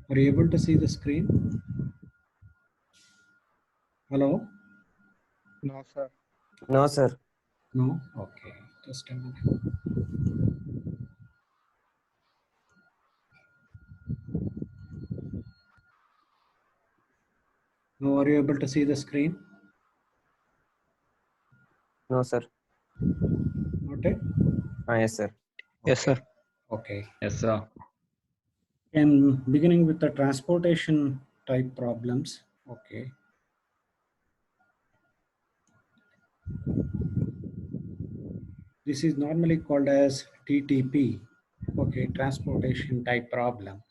Are you able to see the screen? Hello? No, sir. No, sir. No? Okay. Just a minute. Now, are you able to see the screen? No, sir. Not it? Yes, sir. Yes, sir. Okay. Yes, sir. And beginning with the transportation type problems. Okay. This is normally called as TTP. Okay, transportation type problem.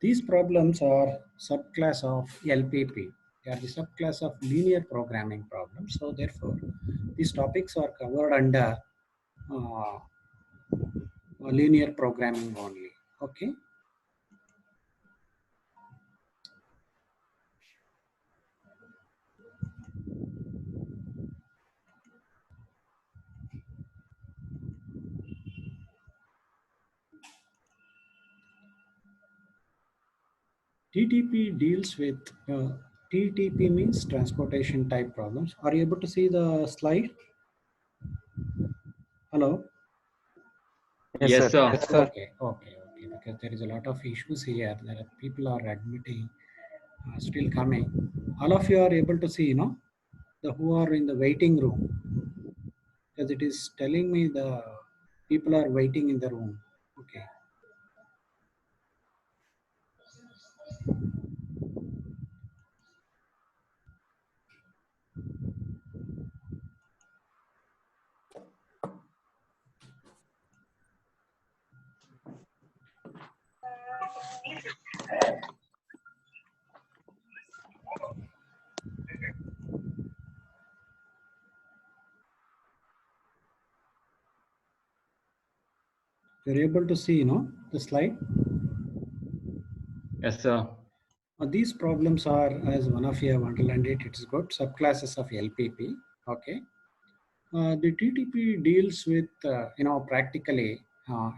These problems are subclass of LPP. They are the subclass of linear programming problems. So therefore, these topics are covered under linear programming only. Okay. TTP deals with TTP means transportation type problems. Are you able to see the slide? Hello. Yes, sir. Yes, sir. Okay. Because there is a lot of issues here. There are people are admitting, still coming. All of you are able to see, the who are in the waiting room, because it is telling me the people are waiting in the room. Okay. You're able to see, the slide. Yes, sir. These problems are, as one of you have underlined it, it's got subclasses of LPP. Okay. The TTP deals with, practically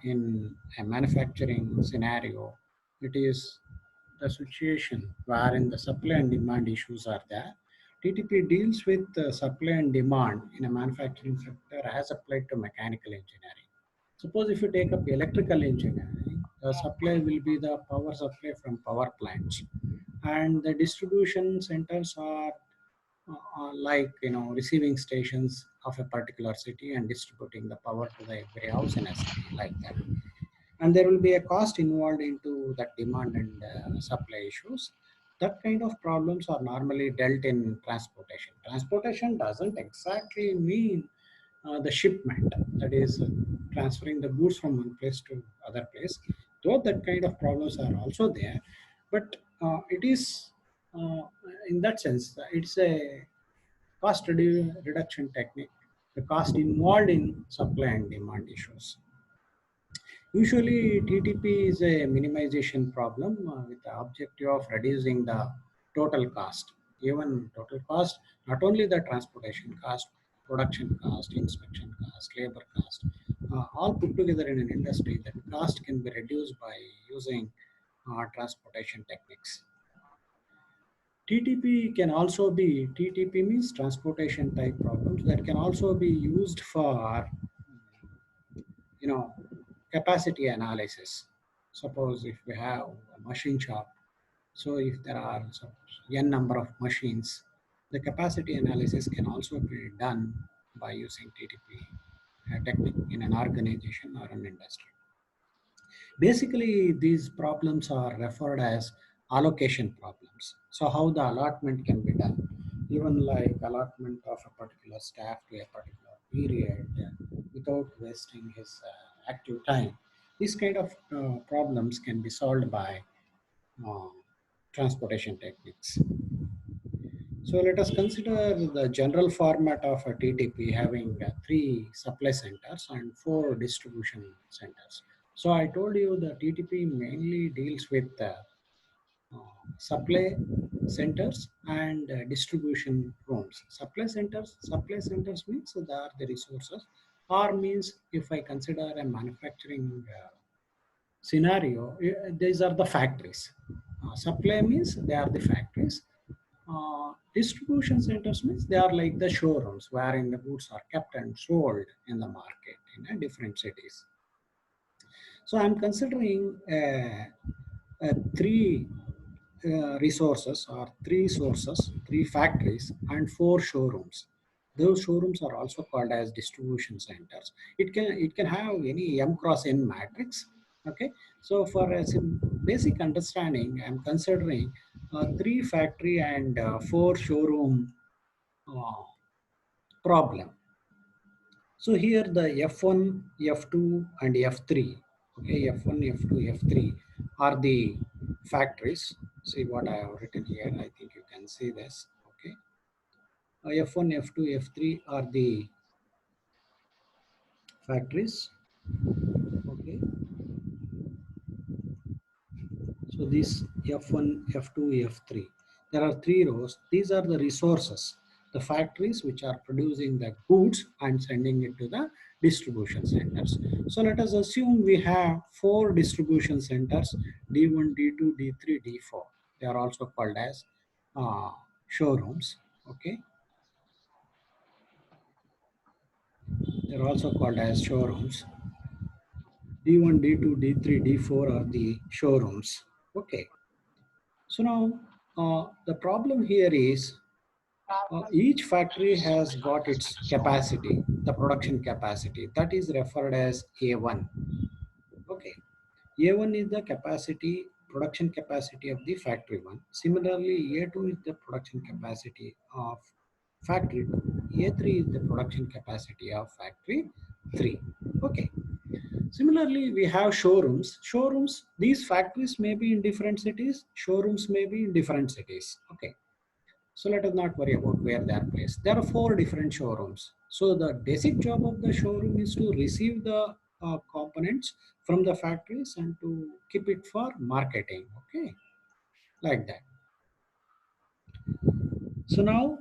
in a manufacturing scenario, it is the situation wherein the supply and demand issues are there. TTP deals with supply and demand in a manufacturing sector as applied to mechanical engineering. Suppose if you take up electrical engineering, the supply will be the power supply from power plants, and the distribution centers are like receiving stations of a particular city and distributing the power to the every house in a city, like that. And there will be a cost involved into that demand and supply issues. That kind of problems are normally dealt in transportation. Transportation doesn't exactly mean the shipment, that is transferring the goods from one place to other place, though that kind of problems are also there. But it is uh, in that sense it's a cost reduction technique, the cost involved in supply and demand issues. Usually, TTP is a minimization problem with the objective of reducing the total cost. Even total cost, not only the transportation cost, production cost, inspection cost, labor cost, all put together in an industry, that cost can be reduced by using transportation techniques. TTP means transportation type problems, that can also be used for you know capacity analysis. Suppose if we have a machine shop, so if there are n number of machines, the capacity analysis can also be done by using TTP technique in an organization or an industry. Basically, these problems are referred as allocation problems. So how the allotment can be done, even like allotment of a particular staff to a particular period without wasting his active time. These kind of problems can be solved by uh, transportation techniques. So let us consider the general format of a TTP having three supply centers and four distribution centers. So I told you the TTP mainly deals with supply centers and distribution rooms. Supply centers means they are the resources, or means if I consider a manufacturing scenario, these are the factories. Supply means they are the factories. Distribution centers means they are like the showrooms wherein the goods are kept and sold in the market in different cities. So I'm considering three resources or three sources, three factories, and four showrooms. Those showrooms are also called as distribution centers. It can have any M cross N matrix. Okay, so for a basic understanding, I'm considering three factory and four showroom uh, problem. So here the F1, F2, and F3. Okay, F1, F2, F3 are the factories. See what I have written here. I think you can see this. Okay, F1, F2, F3 are the factories. Okay, so this F1, F2, F3. There are three rows. These are the resources, the factories which are producing the goods and sending it to the distribution centers. So let us assume we have four distribution centers, D1, D2, D3, D4. They are also called as showrooms. Okay, they're also called as showrooms. D1, D2, D3, D4 are the showrooms. Okay, so now the problem here is each factory has got its capacity, the production capacity that is referred as A1. Okay, A1 is the capacity, production capacity of the factory 1. Similarly, A2 is the production capacity of factory 2. A3 is the production capacity of factory 3. Okay. Similarly, we have showrooms. Showrooms, these factories may be in different cities, showrooms may be in different cities. Okay. So let us not worry about where they are placed. There are four different showrooms. So the basic job of the showroom is to receive the components from the factories and to keep it for marketing. Okay, like that. So now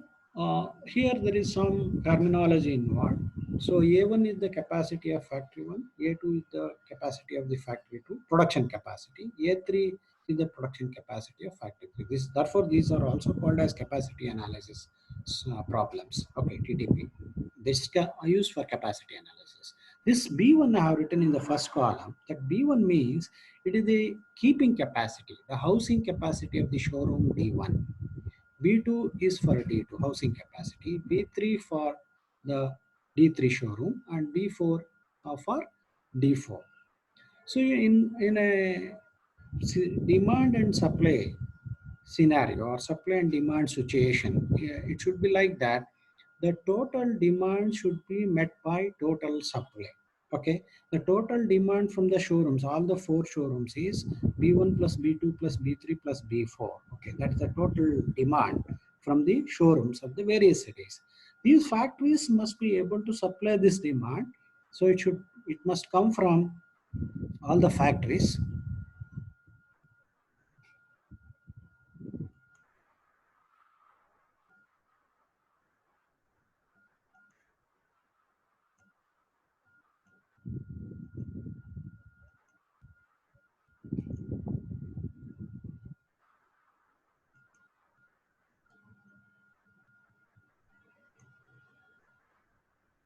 here there is some terminology involved. So A1 is the capacity of factory 1, A2 is the capacity of the factory 2, production capacity, A3 is the production capacity of factory 3. Therefore, these are also called as capacity analysis problems. Okay, TTP. This is used for capacity analysis. This B1 I have written in the first column. That B1 means it is the keeping capacity, the housing capacity of the showroom D1. B2 is for D2 housing capacity, B3 for the D3 showroom, and B4 for D4. So in a demand and supply scenario or supply and demand situation, it should be like that. The total demand should be met by total supply. Okay, the total demand from the showrooms, all the four showrooms, is B1 plus B2 plus B3 plus B4. Okay, that's the total demand from the showrooms of the various cities. These factories must be able to supply this demand. So it must come from all the factories.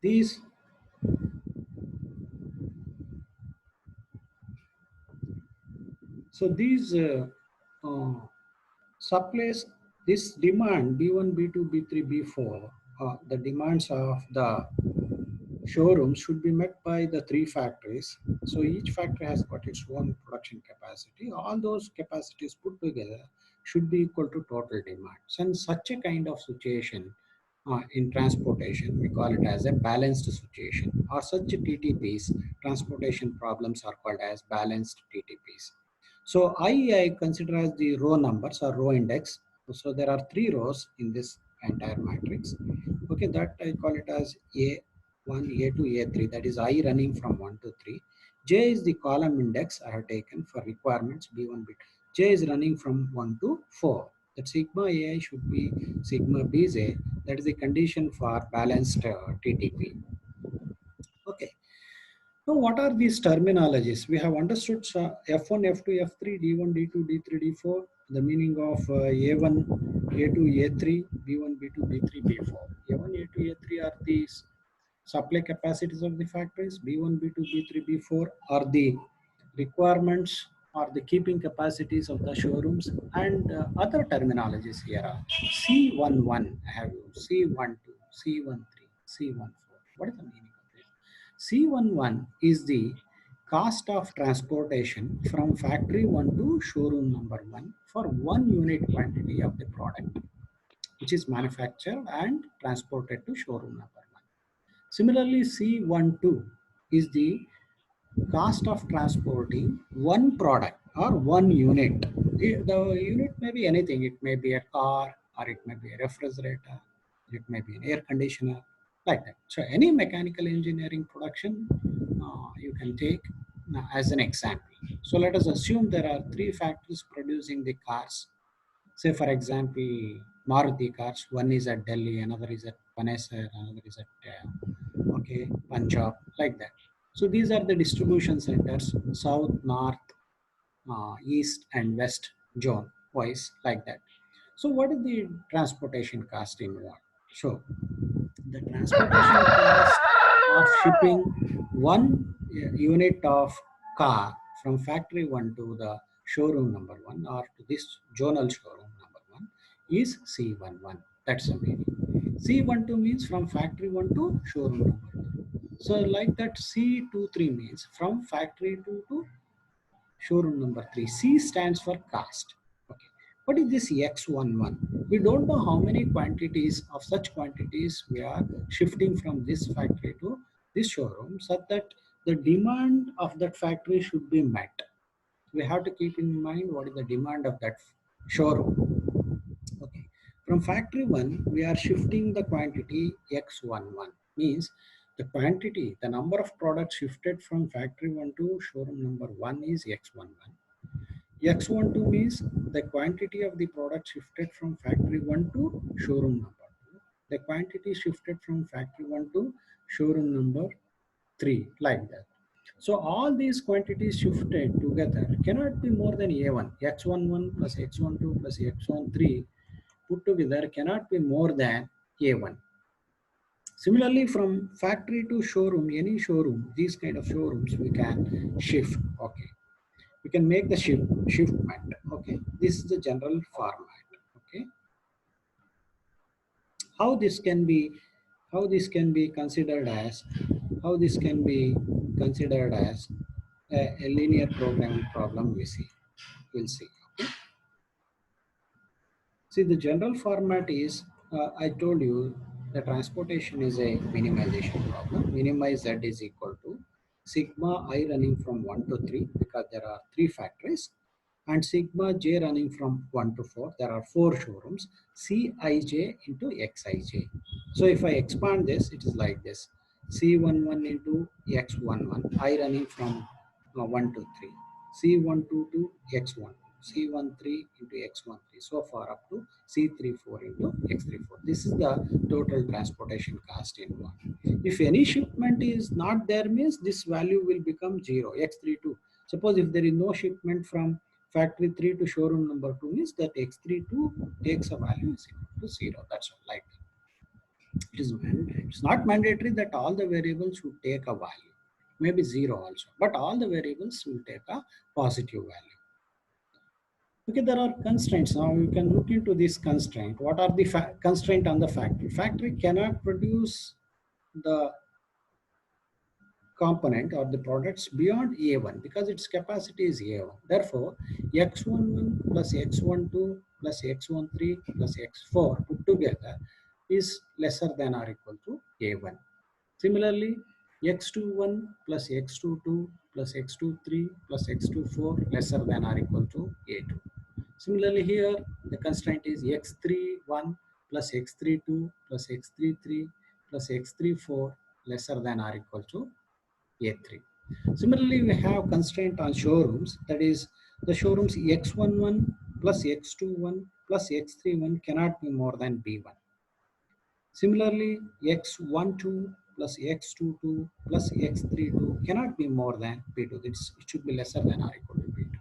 These supplies, this demand B1, B2, B3, B4, the demands of the showroom should be met by the three factories. So each factory has got its own production capacity. All those capacities put together should be equal to total demand. So in such a kind of situation, in transportation, we call it as a balanced situation, or such TTPs, transportation problems are called as balanced TTPs. So I consider as the row numbers or row index. So there are three rows in this entire matrix. Okay, that I call it as A1, A2, A3. That is I running from 1 to 3. J is the column index I have taken for requirements B1, B2. J is running from 1 to 4. That sigma AI should be sigma Bj. That is the condition for balanced TTP. Okay. Now, what are these terminologies? We have understood F1, F2, F3, D1, D2, D3, D4. The meaning of A1, A2, A3, B1, B2, B3, B4. A1, A2, A3 are the supply capacities of the factories. B1, B2, B3, B4 are the requirements or the keeping capacities of the showrooms, and other terminologies here are C11, I have used C12, C13, C14. What is the meaning of this? C11 is the cost of transportation from factory 1 to showroom number 1 for 1 unit quantity of the product which is manufactured and transported to showroom number 1. Similarly, C12 is the cost of transporting one product or one unit. The unit may be anything. It may be a car, or it may be a refrigerator, it may be an air conditioner, like that. So any mechanical engineering production you can take as an example. So let us assume there are 3 factories producing the cars. Say for example, Maruti cars. One is at Delhi, another is at Panesar, another is at Punjab, like that. So these are the distribution centers: south, north, east, and west zone wise, like that. So what is the transportation cost involved? So the transportation cost of shipping one unit of car from factory 1 to the showroom number 1 or to this zonal showroom number 1 is C11. That's the meaning. C12 means from factory 1 to showroom number 2. So like that, C23 means from factory 2 to showroom number 3. C stands for cost. Okay. What is this X11? We don't know how many quantities of such quantities we are shifting from this factory to this showroom, such that the demand of that factory should be met. We have to keep in mind what is the demand of that showroom. Okay. From factory 1, we are shifting the quantity X11, means the quantity, the number of products shifted from factory 1 to showroom number 1 is X11. X12 means the quantity of the product shifted from factory 1 to showroom number 2. The quantity shifted from factory 1 to showroom number 3, like that. So all these quantities shifted together cannot be more than A1. X11 plus X12 plus X13 put together cannot be more than A1. Similarly, from factory to showroom, any showroom, these kind of showrooms we can shift. Okay, we can make the shiftment. Okay, this is the general format. Okay, how this can be considered as a linear programming problem. We'll see. Okay. See, the general format is, I told you, the transportation is a minimization problem. Minimize Z is equal to sigma I running from 1 to 3 because there are 3 factories, and sigma j running from 1 to 4. There are 4 showrooms, Cij into Xij. So if I expand this, it is like this: C11 into X11, I running from 1 to 3, C12 to X1, C13 into X13, so far up to C34 into X34. This is the total transportation cost involved. If any shipment is not there, means this value will become 0, X32. Suppose if there is no shipment from factory 3 to showroom number 2, means that X32 takes a value is equal to 0. That's all. Like it's not mandatory that all the variables should take a value. Maybe 0 also, but all the variables will take a positive value. Okay, there are constraints. Now you can look into this constraint. What are the constraint on the factory? Factory cannot produce the component or the products beyond A1 because its capacity is A1. Therefore, X11 plus X12 plus X13 plus X4 put together is lesser than or equal to A1. Similarly, X21 plus X22 plus X23 plus X24 lesser than or equal to A2. Similarly, here the constraint is X31 plus X32 plus X33 plus X34 lesser than or equal to A3. Similarly, we have constraint on showrooms, that is the showrooms X11 plus X21 plus X31 cannot be more than B1. Similarly, X12 plus X22 plus X32 cannot be more than B2. It should be lesser than or equal to B2.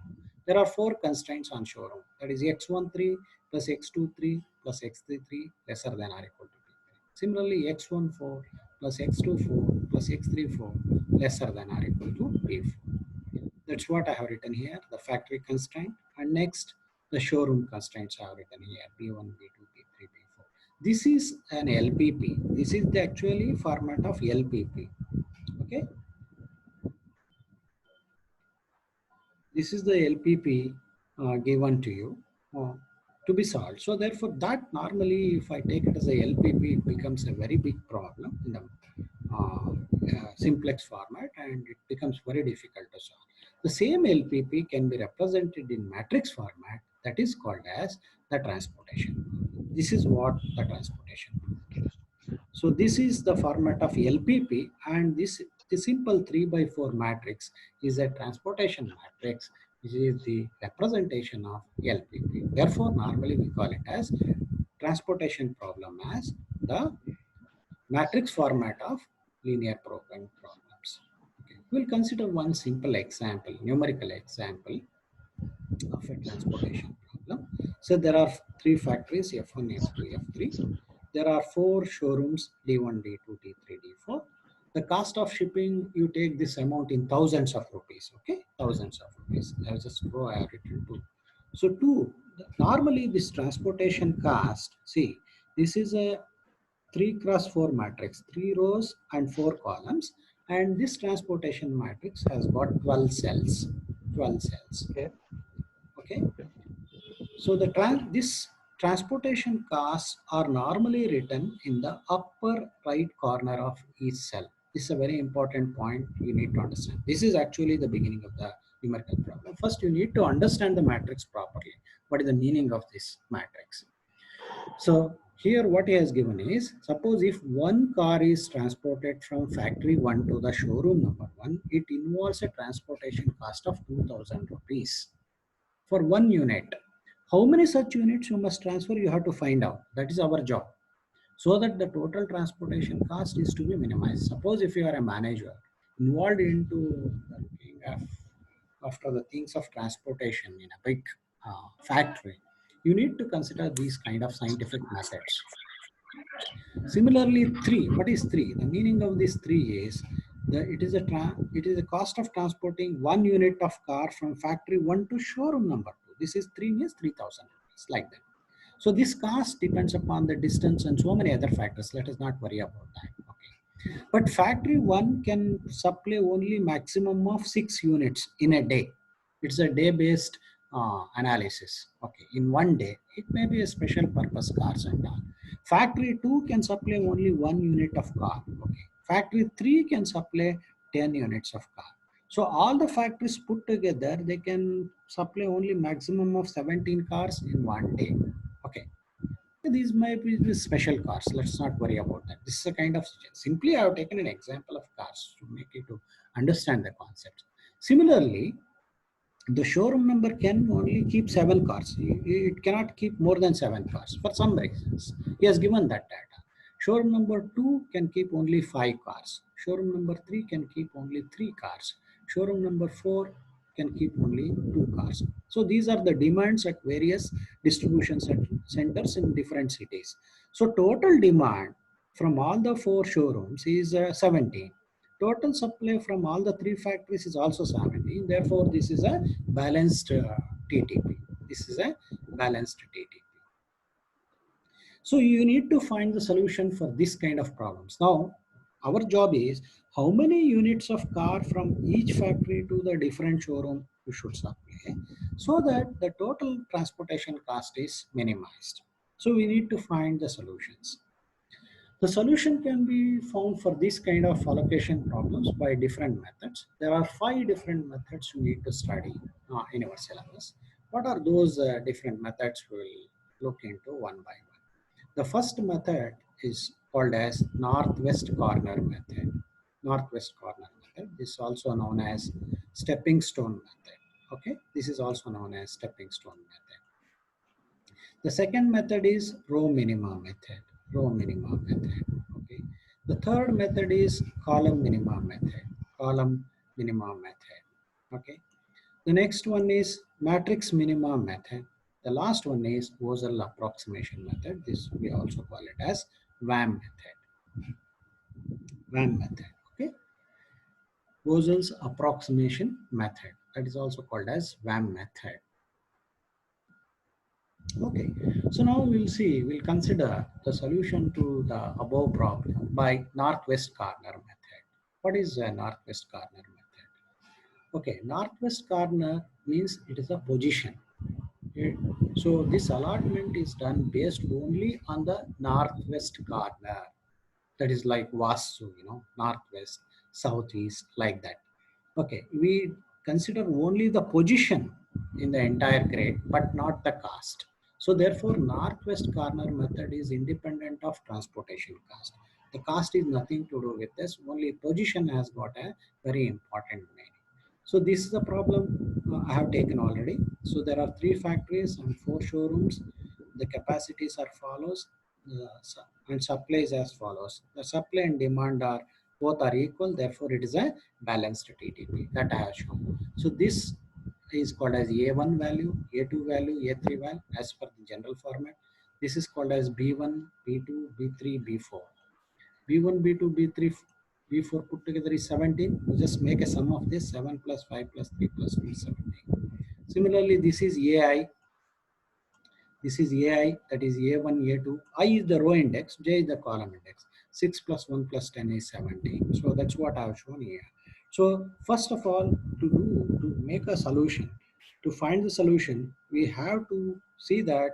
There are 4 constraints on showroom. That is x13 plus x23 plus x33 lesser than or equal to P3. Similarly, x14 plus x24 plus x34 lesser than or equal to P4. That's what I have written here, the factory constraint. And next, the showroom constraints I have written here, B1, B2, B3, B4. This is an LPP. This is the actually format of LPP. Okay. This is the LPP given to you to be solved. So therefore, that normally, if I take it as a LPP, it becomes a very big problem in the simplex format, and it becomes very difficult to solve. The same LPP can be represented in matrix format, that is called as the transportation. This is what the transportation. So this is the format of LPP, and this the simple 3x4 matrix is a transportation matrix, which is the representation of LPP. Therefore, normally we call it as transportation problem as the matrix format of linear programming problems. Okay. We'll consider one simple example, numerical example of a transportation problem. So there are three factories, F1, F2, F3. There are four showrooms, D1, D2, D3, D4. The cost of shipping, you take this amount in thousands of rupees, okay? Thousands of rupees. I'll just go, I have written two. So normally this transportation cost, see, this is a 3x4 matrix, 3 rows and 4 columns. And this transportation matrix has got 12 cells, 12 cells. Okay. Okay. So this transportation costs are normally written in the upper right corner of each cell. This is a very important point you need to understand. This is actually the beginning of the numerical problem. First, you need to understand the matrix properly. What is the meaning of this matrix? So here what he has given is, suppose if one car is transported from factory 1 to the showroom number 1, it involves a transportation cost of 2000 rupees for one unit. How many such units you must transfer, you have to find out. That is our job. So that the total transportation cost is to be minimized. Suppose if you are a manager involved into looking after the things of transportation in a big factory, you need to consider these kind of scientific methods. Similarly, 3. What is 3? The meaning of this 3 is that it is a cost of transporting one unit of car from factory 1 to showroom number 2. This is 3 means 3000 rupees, like that. So this cost depends upon the distance and so many other factors. Let us not worry about that. Okay. But factory 1 can supply only maximum of 6 units in a day. It's a day-based analysis. Okay, in one day, it may be a special purpose cars and all. Factory 2 can supply only 1 unit of car. Okay. Factory 3 can supply 10 units of car. So all the factories put together, they can supply only maximum of 17 cars in one day. Okay. These might be the special cars. Let's not worry about that. This is a kind of, simply I have taken an example of cars to make you to understand the concept. Similarly, the showroom number can only keep 7 cars. It cannot keep more than 7 cars for some reasons. He has given that data. Showroom number 2 can keep only 5 cars. Showroom number 3 can keep only 3 cars. Showroom number 4 can keep only 2 cars. So these are the demands at various distribution centers in different cities. So total demand from all the 4 showrooms is 17. Total supply from all the 3 factories is also 17. Therefore, this is a balanced TTP. This is a balanced TTP. So you need to find the solution for this kind of problems. Now, our job is how many units of car from each factory to the different showroom you should supply so that the total transportation cost is minimized. So we need to find the solutions. The solution can be found for this kind of allocation problems by different methods. There are 5 different methods you need to study in our syllabus. What are those different methods? We will look into one by one. The first method is called as northwest corner method. Northwest corner method. This is also known as stepping stone method. Okay, this is also known as stepping stone method. The second method is row minima method. Row minima method. Okay. The third method is column minima method. Column minima method. Okay. The next one is matrix minima method. The last one is Vosel approximation method. This we also call it as VAM method. VAM method. Okay. Vosel's approximation method. That is also called as VAM method. Okay, so now we'll consider the solution to the above problem by northwest corner method. What is a northwest corner method? Okay, northwest corner means it is a position. Okay. So this allotment is done based only on the northwest corner. That is like Vastu, northwest, southeast, like that. Okay, we consider only the position in the entire grade, but not the cost. So therefore, northwest corner method is independent of transportation cost. The cost is nothing to do with this. Only position has got a very important meaning. So this is the problem I have taken already. So there are 3 factories and 4 showrooms. The capacities are follows and supply is as follows. The supply and demand are both are equal. Therefore, it is a balanced TTP that I have shown. So this is called as A1 value, A2 value, A3 value as per the general format. This is called as B1, B2, B3, B4. B1, B2, B3, B4 put together is 17. We just make a sum of this 7 plus 5 plus 3 plus 2 is 17. Similarly, this is AI. This is AI, that is A1, A2. I is the row index, J is the column index. 6 plus 1 plus 10 is 17. So that's what I have shown here. So first of all, to make a solution, to find the solution, we have to see that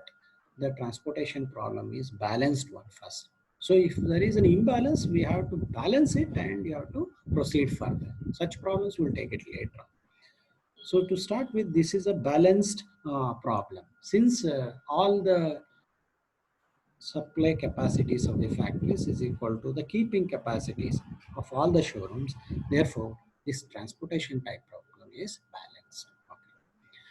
the transportation problem is balanced one first. So if there is an imbalance, we have to balance it and you have to proceed further. Such problems will take it later on. So to start with, this is a balanced problem. Since all the supply capacities of the factories is equal to the keeping capacities of all the showrooms, therefore, this transportation type problem is balanced. Okay.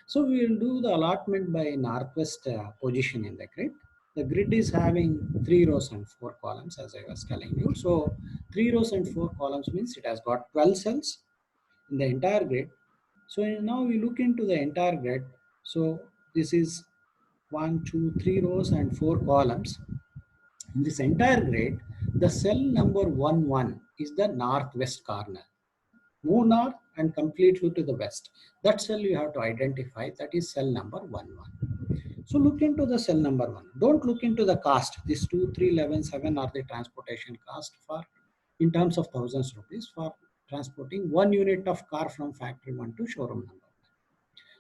So we will do the allotment by northwest position in the grid. The grid is having 3 rows and 4 columns, as I was telling you. So 3 rows and 4 columns means it has got 12 cells in the entire grid. So now we look into the entire grid. So this is 1, 2, 3 rows and 4 columns. In this entire grid, the cell number 1, is the northwest corner. Move north and completely to the west. That cell you have to identify, that is cell number 1. So look into the cell number 1. Don't look into the cost. This 2, 3, 11, 7 are the transportation cost for in terms of thousands rupees for transporting 1 unit of car from factory 1 to showroom number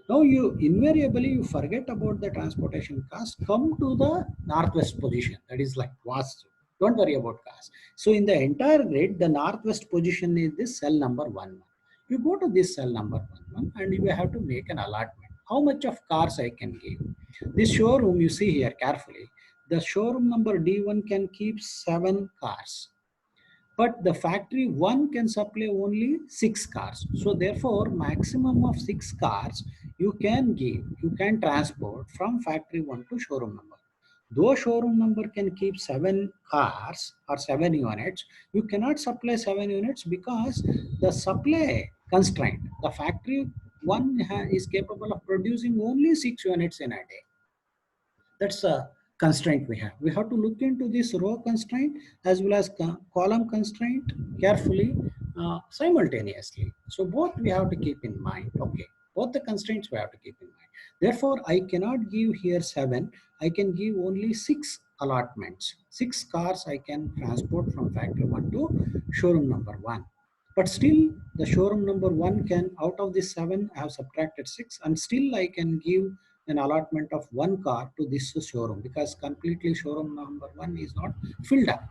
1. Now you invariably forget about the transportation cost. Come to the northwest position. That is like Vastu. Don't worry about cost. So in the entire grid, the northwest position is this cell number 1. You go to this cell number 1 and you have to make an allotment. How much of cars I can give? This showroom you see here carefully. The showroom number D1 can keep 7 cars. But the factory 1 can supply only 6 cars. So therefore, maximum of 6 cars you can transport from factory 1 to showroom number. Though showroom number can keep 7 cars or 7 units, you cannot supply 7 units because the supply constraint. The factory 1 is capable of producing only 6 units in a day. That's a constraint we have. We have to look into this row constraint as well as column constraint carefully simultaneously. So both we have to keep in mind. Okay, both the constraints we have to keep in mind. Therefore, I cannot give here 7. I can give only 6 allotments. 6 cars I can transport from factory 1 to showroom number 1. But still, the showroom number 1 can, out of this 7, I have subtracted 6, and still I can give an allotment of 1 car to this showroom because completely showroom number 1 is not filled up.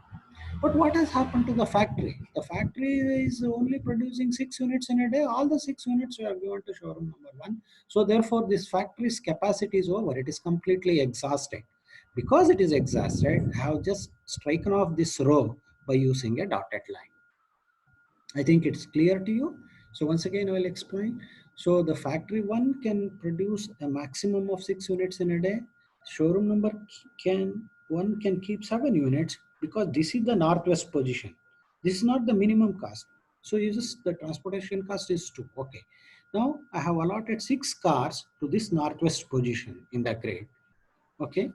But what has happened to the factory? The factory is only producing 6 units in a day. All the 6 units we have given to showroom number 1. So therefore, this factory's capacity is over. It is completely exhausted. Because it is exhausted, I have just striken off this row by using a dotted line. I think it's clear to you. So once again, I will explain. So the factory 1 can produce a maximum of 6 units in a day. Showroom number 1 can keep 7 units because this is the northwest position. This is not the minimum cost. So the transportation cost is 2. Okay. Now I have allotted 6 cars to this northwest position in the grid. Okay.